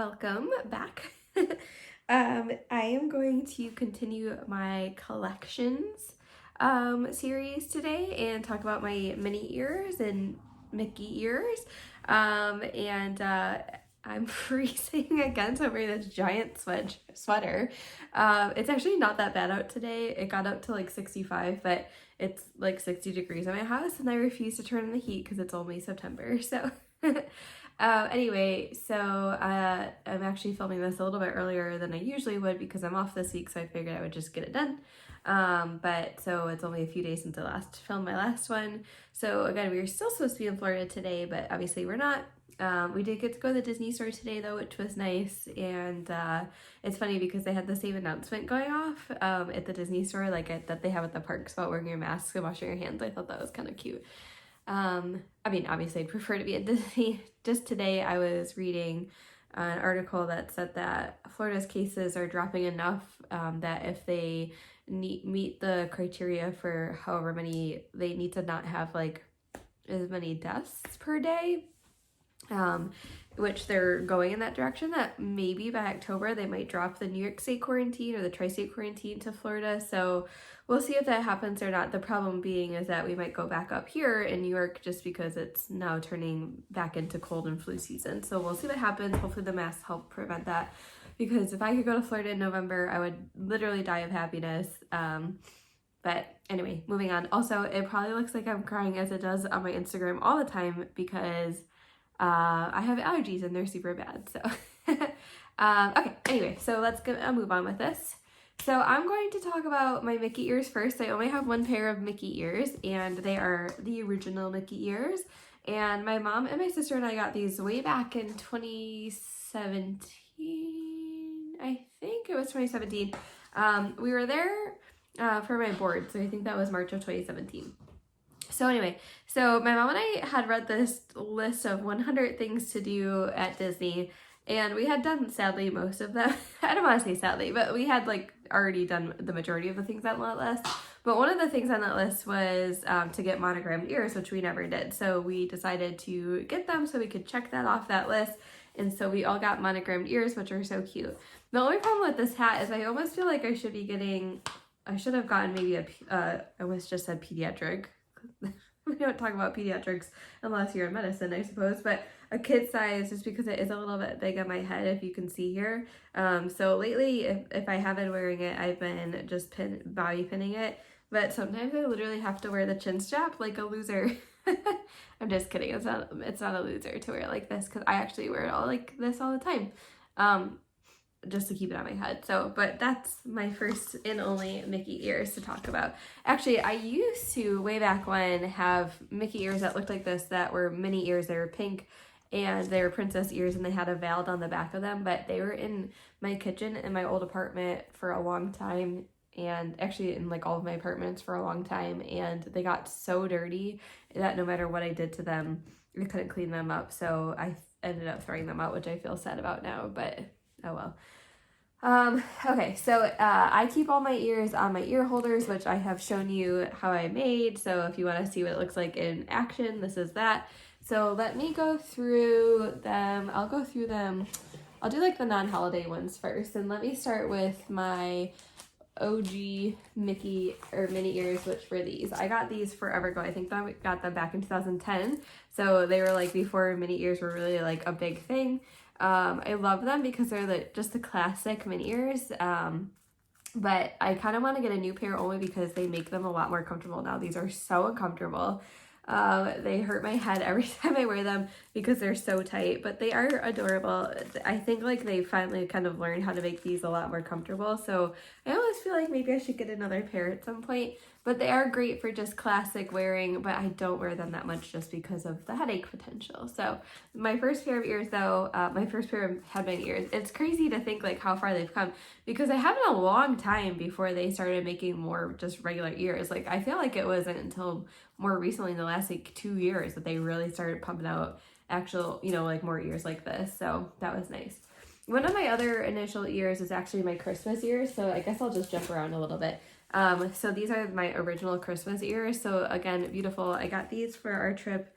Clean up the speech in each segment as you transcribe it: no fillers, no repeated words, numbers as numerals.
welcome back. I am going to continue my collections series today and talk about my Minnie ears and Mickey ears. I'm freezing again, so I'm wearing this giant sweater. It's actually not that bad out today. It got up to like 65, but it's like 60 degrees in my house, and I refuse to turn on the heat because it's only September, so... I'm actually filming this a little bit earlier than I usually would because I'm off this week, so I figured I would just get it done. So it's only a few days since I filmed my last one. So again, we were still supposed to be in Florida today, but obviously we're not. We did get to go to the Disney store today though, which was nice, and it's funny because they had the same announcement going off at the Disney store that they have at the parks about wearing your mask and washing your hands. I thought that was kind of cute. Obviously I'd prefer to be at Disney. Just today I was reading an article that said that Florida's cases are dropping enough that if they meet the criteria for however many, they need to not have like as many deaths per day, which they're going in that direction, that maybe by October they might drop the New York State quarantine or the tri-state quarantine to Florida. So we'll see if that happens or not. The problem being is that we might go back up here in New York just because it's now turning back into cold and flu season. So we'll see what happens. Hopefully the masks help prevent that, because if I could go to Florida in November, I would literally die of happiness. But anyway, moving on. Also, it probably looks like I'm crying, as it does on my Instagram all the time, because I have allergies and they're super bad. So okay, anyway, so let's move on with this. So I'm going to talk about my Mickey ears first. I only have one pair of Mickey ears, and they are the original Mickey ears. And my mom and my sister and I got these way back in 2017. I think it was 2017. We were there for my board, so I think that was March of 2017. So anyway, so my mom and I had read this list of 100 things to do at Disney, and we had done, sadly, most of them. I don't want to say sadly, but we had already done the majority of the things on that list. But one of the things on that list was to get monogrammed ears, which we never did. So we decided to get them so we could check that off that list. And so we all got monogrammed ears, which are so cute. The only problem with this hat is I almost feel like I should have gotten maybe I almost just said pediatric. We don't talk about pediatrics unless you're in medicine, I suppose, but a kid size, just because it is a little bit big on my head, if you can see here. So lately, if I have been wearing it, I've been just body pinning it, but sometimes I literally have to wear the chin strap like a loser. I'm just kidding. It's not a loser to wear it like this, because I actually wear it all like this all the time. Just to keep it on my head. So, but that's my first and only Mickey ears to talk about. Actually, I used to, way back when, have Mickey ears that looked like this, that were Minnie ears. They were pink, and they were princess ears, and they had a veil on the back of them, but they were in my kitchen in my old apartment for a long time, and actually in all of my apartments for a long time, and they got so dirty that no matter what I did to them, I couldn't clean them up, so I ended up throwing them out, which I feel sad about now, but oh well. Okay, so I keep all my ears on my ear holders, which I have shown you how I made. So if you want to see what it looks like in action, this is that. So let me go through them. I'll go through them. I'll do the non-holiday ones first. And let me start with my OG Mickey or Minnie ears, which were these. I got these forever ago. I think that we got them back in 2010. So they were before Minnie ears were really a big thing. I love them because they're just the classic Minnie ears, but I kind of want to get a new pair only because they make them a lot more comfortable now. These are so uncomfortable. They hurt my head every time I wear them because they're so tight, but they are adorable. I think they finally kind of learned how to make these a lot more comfortable, so I always feel like maybe I should get another pair at some point. But they are great for just classic wearing, but I don't wear them that much just because of the headache potential. So my first pair of ears though, my first pair of headband ears, it's crazy to think how far they've come, because I had it a long time before they started making more just regular ears. I feel like it wasn't until more recently, in the last 2 years, that they really started pumping out actual, more ears like this. So that was nice. One of my other initial ears is actually my Christmas ears, so I guess I'll just jump around a little bit. So these are my original Christmas ears. So again, beautiful. I got these for our trip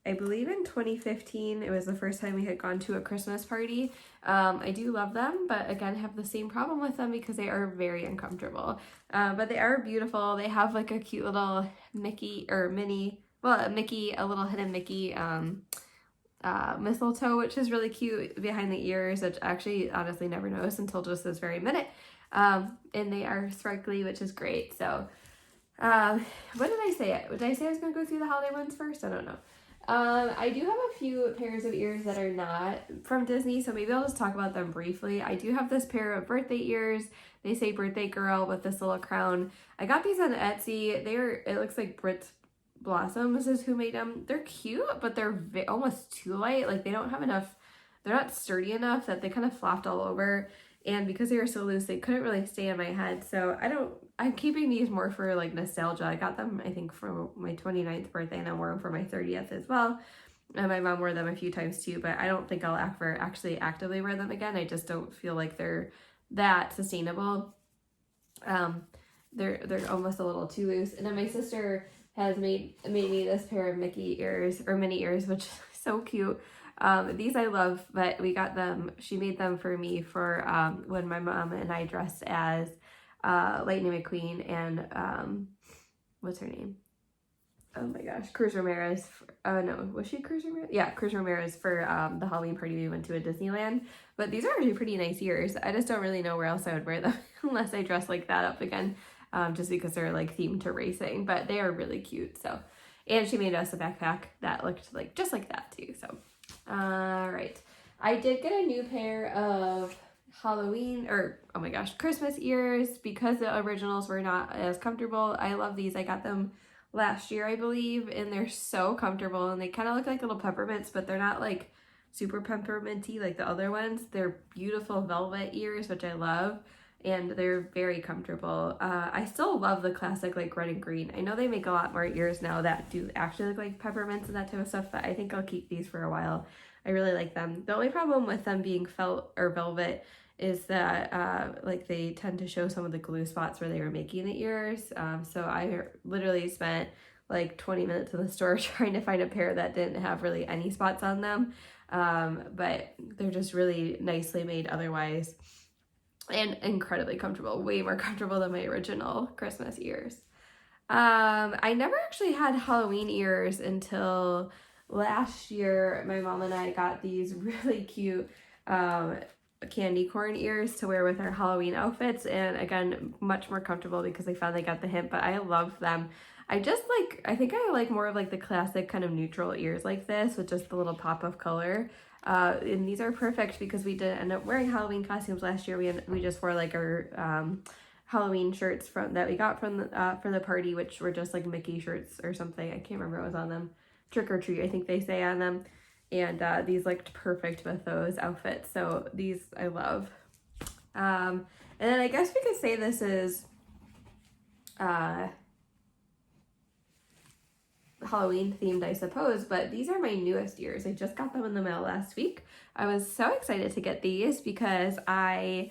I believe in 2015, it was the first time we had gone to a Christmas party. I do love them, but again, have the same problem with them because they are very uncomfortable. But they are beautiful. They have like a cute little Mickey or Minnie, well, a Mickey, a little hidden Mickey mistletoe, which is really cute behind the ears, which I actually honestly never noticed until just this very minute. And they are sparkly, which is great. So, what did I say? Did I say I was going to go through the holiday ones first? I don't know. I do have a few pairs of ears that are not from Disney, so maybe I'll just talk about them briefly. I do have this pair of birthday ears. They say birthday girl with this little crown. I got these on Etsy. It looks like Brit Blossoms is who made them. They're cute, but they're almost too light. Like they don't have enough, they're not sturdy enough that they kind of flopped all over. And because they were so loose, they couldn't really stay in my head. So I'm keeping these more for like nostalgia. I got them, I think, for my 29th birthday, and I wore them for my 30th as well. And my mom wore them a few times too, but I don't think I'll ever actually actively wear them again. I just don't feel like they're that sustainable. They're almost a little too loose. And then my sister has made me this pair of Mickey ears, or mini ears, which is so cute. These I love, but we got them, she made them for me for when my mom and I dressed as Lightning McQueen and what's her name? Oh my gosh, Cruz Ramirez. Oh no, was she Cruz Ramirez? Yeah, Cruz Ramirez for the Halloween party we went to at Disneyland. But these are actually pretty nice ears. I just don't really know where else I would wear them unless I dress like that up again, just because they're like themed to racing. But they are really cute. So, and she made us a backpack that looked like just like that too. So. All right, I did get a new pair of Christmas ears because the originals were not as comfortable. I love these. I got them last year, I believe, and they're so comfortable, and they kind of look like little peppermints, but they're not like super pepperminty like the other ones. They're beautiful velvet ears, which I love, and they're very comfortable. I still love the classic like red and green. I know they make a lot more ears now that do actually look like peppermints and that type of stuff, but I think I'll keep these for a while. I really like them. The only problem with them being felt or velvet is that like they tend to show some of the glue spots where they were making the ears. So I literally spent like 20 minutes in the store trying to find a pair that didn't have really any spots on them. But they're just really nicely made otherwise. And incredibly comfortable, way more comfortable than my original Christmas ears. I never actually had Halloween ears until last year. My mom and I got these really cute candy corn ears to wear with our Halloween outfits, and again, much more comfortable because I finally got the hint, but I love them. I think I like more of like the classic kind of neutral ears like this with just the little pop of color. And these are perfect because we did end up wearing Halloween costumes last year. We just wore like our Halloween shirts that we got from for the party, which were just like Mickey shirts or something. I can't remember what was on them. Trick or treat, I think they say on them. And these looked perfect with those outfits. So these I love. And then I guess we could say this is Halloween themed, I suppose, but these are my newest ears. I just got them in the mail last week. I was so excited to get these because I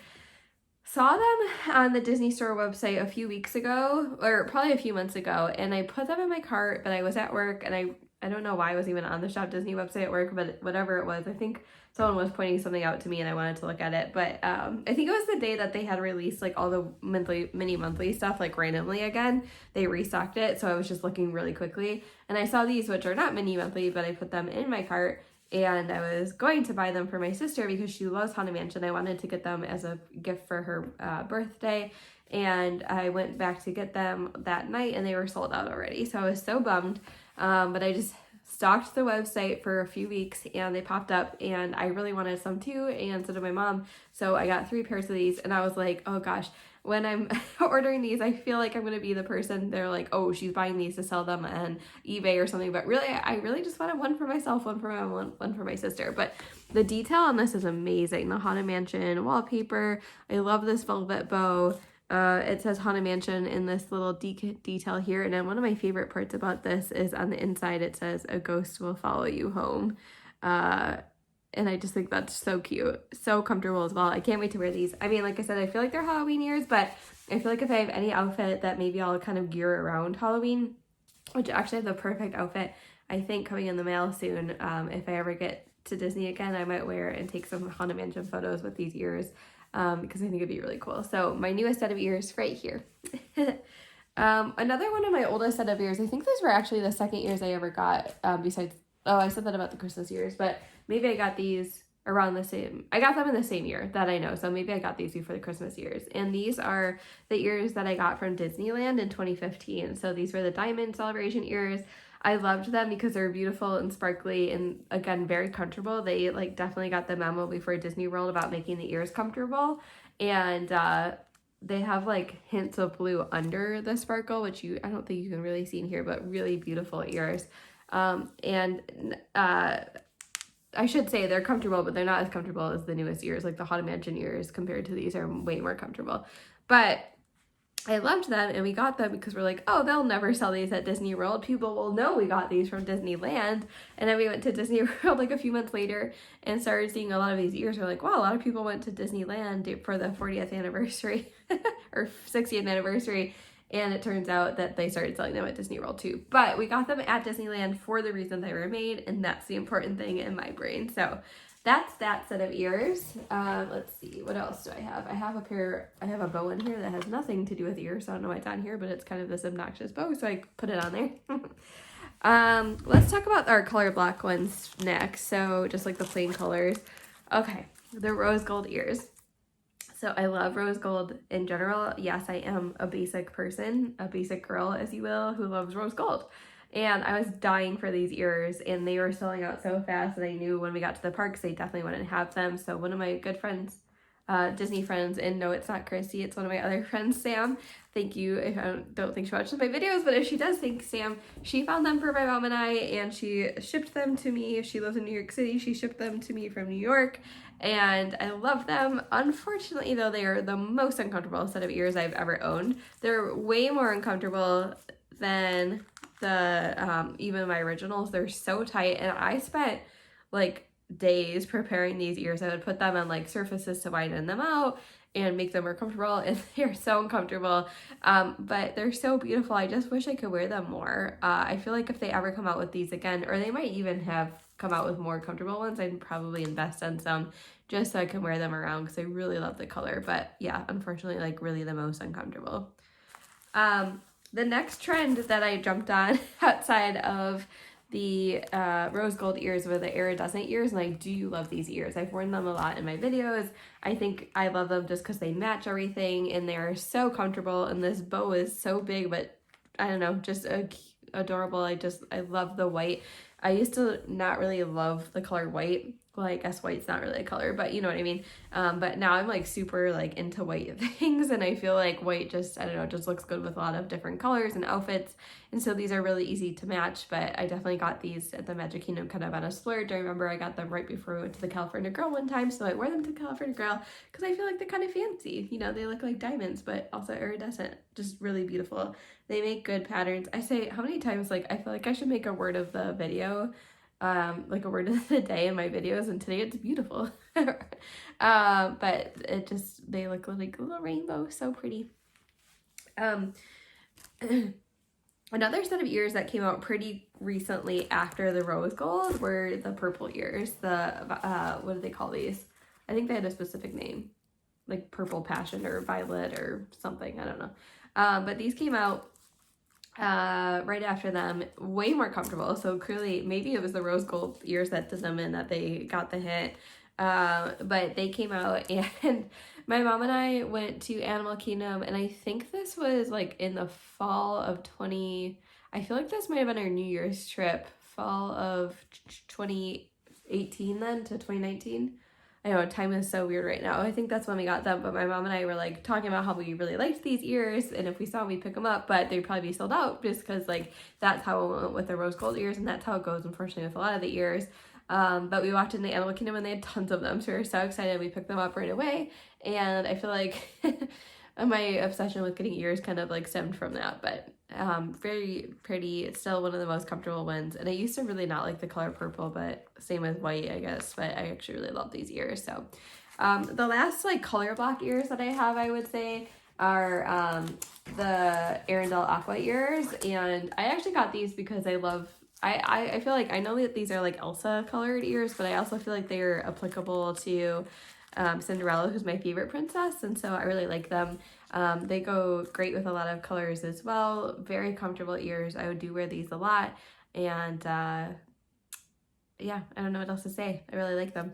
saw them on the Disney Store website a few weeks ago, or probably a few months ago, and I put them in my cart, but I was at work, and I don't know why I was even on the Shop Disney website at work, but whatever it was, I think someone was pointing something out to me and I wanted to look at it. But I think it was the day that they had released like all the mini monthly stuff like randomly again. They restocked it, so I was just looking really quickly. And I saw these, which are not mini monthly, but I put them in my cart. And I was going to buy them for my sister because she loves Haunted Mansion. I wanted to get them as a gift for her birthday. And I went back to get them that night and they were sold out already. So I was so bummed. But I just stalked the website for a few weeks and they popped up and I really wanted some too, and so did my mom. So I got 3 pairs of these and I was like, oh gosh, when I'm ordering these, I feel like I'm going to be the person they're like, oh, she's buying these to sell them on eBay or something. But really, I really just wanted one for myself, one for my mom, one for my sister. But the detail on this is amazing. The Haunted Mansion wallpaper. I love this velvet bow. It says Haunted Mansion in this little detail here. And then one of my favorite parts about this is on the inside, it says, a ghost will follow you home. And I just think that's so cute. So comfortable as well. I can't wait to wear these. I mean, like I said, I feel like they're Halloween ears, but I feel like if I have any outfit that maybe I'll kind of gear around Halloween, which actually have the perfect outfit, I think, coming in the mail soon. If I ever get to Disney again, I might wear it and take some Haunted Mansion photos with these ears, because I think it'd be really cool. So my newest set of ears right here. Another one of my oldest set of ears, I think these were actually the second ears I ever got, besides, oh, I said that about the Christmas ears, but maybe I got these around the same, I got them in the same year that I know, so maybe I got these before the Christmas ears. And these are the ears that I got from Disneyland in 2015. So these were the Diamond Celebration ears. I loved them because they're beautiful and sparkly and, again, very comfortable. They like definitely got the memo before Disney World about making the ears comfortable. And they have like hints of blue under the sparkle, which I don't think you can really see in here, but really beautiful ears. I should say they're comfortable, but they're not as comfortable as the newest ears. Like the Haunted Mansion ears compared to these are way more comfortable. But I loved them, and we got them because we're like, oh, they'll never sell these at Disney World. People will know we got these from Disneyland. And then we went to Disney World like a few months later and started seeing a lot of these ears. We're like, wow, a lot of people went to Disneyland for the 40th anniversary or 60th anniversary. And it turns out that they started selling them at Disney World too. But we got them at Disneyland for the reason they were made, and that's the important thing in my brain. So that's that set of ears. Let's see, what else do I have? I have a bow in here that has nothing to do with ears, so I don't know why it's on here, but it's kind of this obnoxious bow, so I put it on there. Let's talk about our color block ones next. So just like the plain colors. Okay, the rose gold ears. So I love rose gold in general. Yes, I am a basic person, a basic girl, as you will, who loves rose gold. And I was dying for these ears, and they were selling out so fast, and I knew when we got to the parks, they definitely wouldn't have them. So one of my good friends, Disney friends, and no, it's not Christy, it's one of my other friends, Sam. Thank you. I don't think she watches my videos, but if she does, thanks, Sam. She found them for my mom and I, and she shipped them to me. She lives in New York City. She shipped them to me from New York, and I love them. Unfortunately, though, they are the most uncomfortable set of ears I've ever owned. They're way more uncomfortable than the even my originals. They're so tight, and I spent like days preparing these ears. I would put them on like surfaces to widen them out and make them more comfortable, and they're so uncomfortable, but they're so beautiful. I just wish I could wear them more. I feel like if they ever come out with these again, or they might even have come out with more comfortable ones, I'd probably invest in some just so I can wear them around because I really love the color. But yeah, unfortunately, like really the most uncomfortable. The next trend that I jumped on outside of the rose gold ears were the iridescent ears, and I do love these ears. I've worn them a lot in my videos. I think I love them just because they match everything, and they're so comfortable, and this bow is so big, but I don't know, just adorable. I love the white. I used to not really love the color white. Well, I guess white's not really a color, but you know what I mean. But now I'm like super like into white things, and I feel like white just, I don't know, just looks good with a lot of different colors and outfits. And so these are really easy to match, but I definitely got these at the Magic Kingdom kind of on a splurge. I remember I got them right before we went to the California Grill one time, so I wore them to California Grill because I feel like they're kind of fancy. You know, they look like diamonds, but also iridescent. Just really beautiful. They make good patterns. I say, how many times, like, I feel like I should make a word of the video, like a word of the day in my videos, and today it's beautiful. But it just, they look like a little rainbow, so pretty. Another set of ears that came out pretty recently after the rose gold were the purple ears. The what do they call these? I think they had a specific name, like purple passion or violet or something, I don't know. But these came out right after them, way more comfortable. So clearly, maybe it was the rose gold ears that did them and that they got the hit. But they came out, and my mom and I went to Animal Kingdom, and I think this was like in the fall of I feel like this might have been our New Year's trip, fall of 2018 then to 2019. I know time is so weird right now. I think that's when we got them, but my mom and I were like talking about how we really liked these ears, and if we saw them, we'd pick them up, but they'd probably be sold out just because like that's how it went with the rose gold ears, and that's how it goes unfortunately with a lot of the ears. But we walked into Animal Kingdom and they had tons of them, so we were so excited. We picked them up right away, and I feel like my obsession with getting ears kind of like stemmed from that. But very pretty. It's still one of the most comfortable ones, and I used to really not like the color purple, but same with white, I guess, but I actually really love these ears. So the last like color block ears that I have, I would say, are the Arendelle Aqua ears, and I actually got these because I love, I feel like, I know that these are like Elsa colored ears, but I also feel like they're applicable to Cinderella, who's my favorite princess, and so I really like them. They go great with a lot of colors as well. Very comfortable ears. I do wear these a lot, and yeah, I don't know what else to say. I really like them.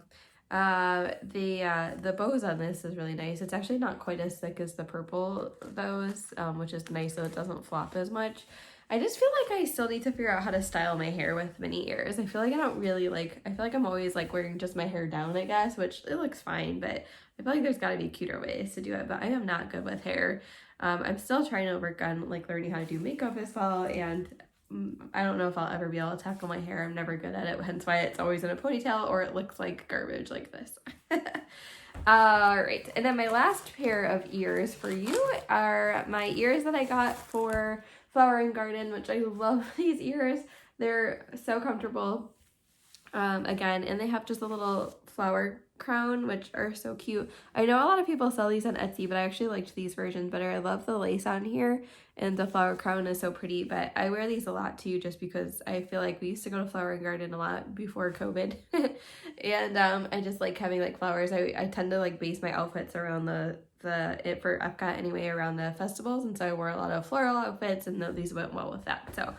The bows on this is really nice. It's actually not quite as thick as the purple bows, which is nice, so it doesn't flop as much. I just feel like I still need to figure out how to style my hair with mini ears. I feel like I don't really like, I feel like I'm always like wearing just my hair down, I guess, which it looks fine, but I feel like there's gotta be cuter ways to do it, but I am not good with hair. I'm still trying to work on like learning how to do makeup as well, and I don't know if I'll ever be able to tackle my hair. I'm never good at it, hence why it's always in a ponytail or it looks like garbage like this. All right, and then my last pair of ears for you are my ears that I got for Flower and Garden, which I love these ears. They're so comfortable, again, and they have just a little flower crown, which are so cute. I know a lot of people sell these on Etsy, but I actually liked these versions better. I love the lace on here, and the flower crown is so pretty, but I wear these a lot too, just because I feel like we used to go to Flower and Garden a lot before COVID, and I just like having like flowers. I tend to like base my outfits around it for Epcot anyway, around the festivals, and so I wore a lot of floral outfits, and these went well with that. So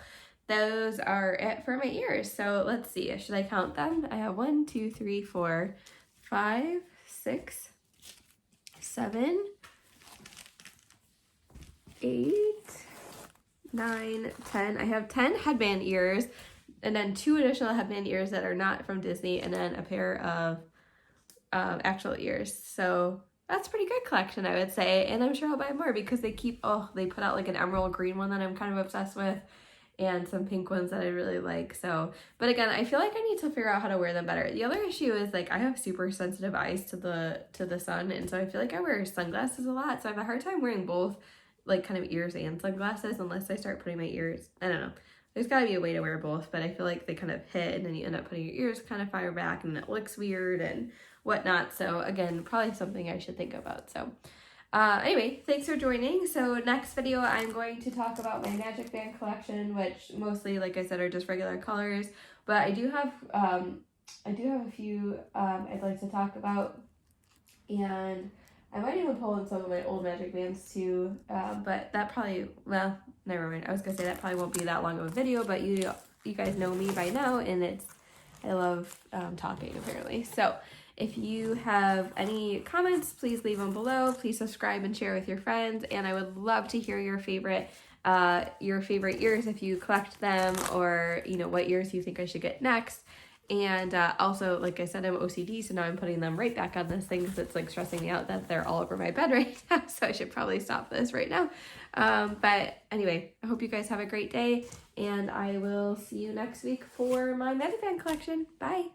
those are it for my ears. So let's see, should I count them? I have 1, 2, 3, 4, 5, 6, 7, 8, 9, 10. I have 10 headband ears, and then 2 additional headband ears that are not from Disney, and then a pair of actual ears. So that's a pretty good collection, I would say, and I'm sure I'll buy more because they put out like an emerald green one that I'm kind of obsessed with, and some pink ones that I really like. So, but again, I feel like I need to figure out how to wear them better. The other issue is like I have super sensitive eyes to the sun, and so I feel like I wear sunglasses a lot, so I have a hard time wearing both like kind of ears and sunglasses unless I start putting my ears, I don't know. There's got to be a way to wear both, but I feel like they kind of hit and then you end up putting your ears kind of far back and it looks weird and whatnot. So again, probably something I should think about. So anyway, thanks for joining. So next video, I'm going to talk about my Magic Band collection, which mostly, like I said, are just regular colors. But I do have a few I'd like to talk about, and I might even pull in some of my old Magic Bands too. But that probably, well, never mind. I was gonna say that probably won't be that long of a video, but you guys know me by now, and I love talking apparently. So if you have any comments, please leave them below. Please subscribe and share with your friends. And I would love to hear your favorite ears if you collect them, or what ears you think I should get next. And also, like I said, I'm OCD, so now I'm putting them right back on this thing because it's like stressing me out that they're all over my bed right now. So I should probably stop this right now. But anyway, I hope you guys have a great day, and I will see you next week for my Magic Band collection. Bye.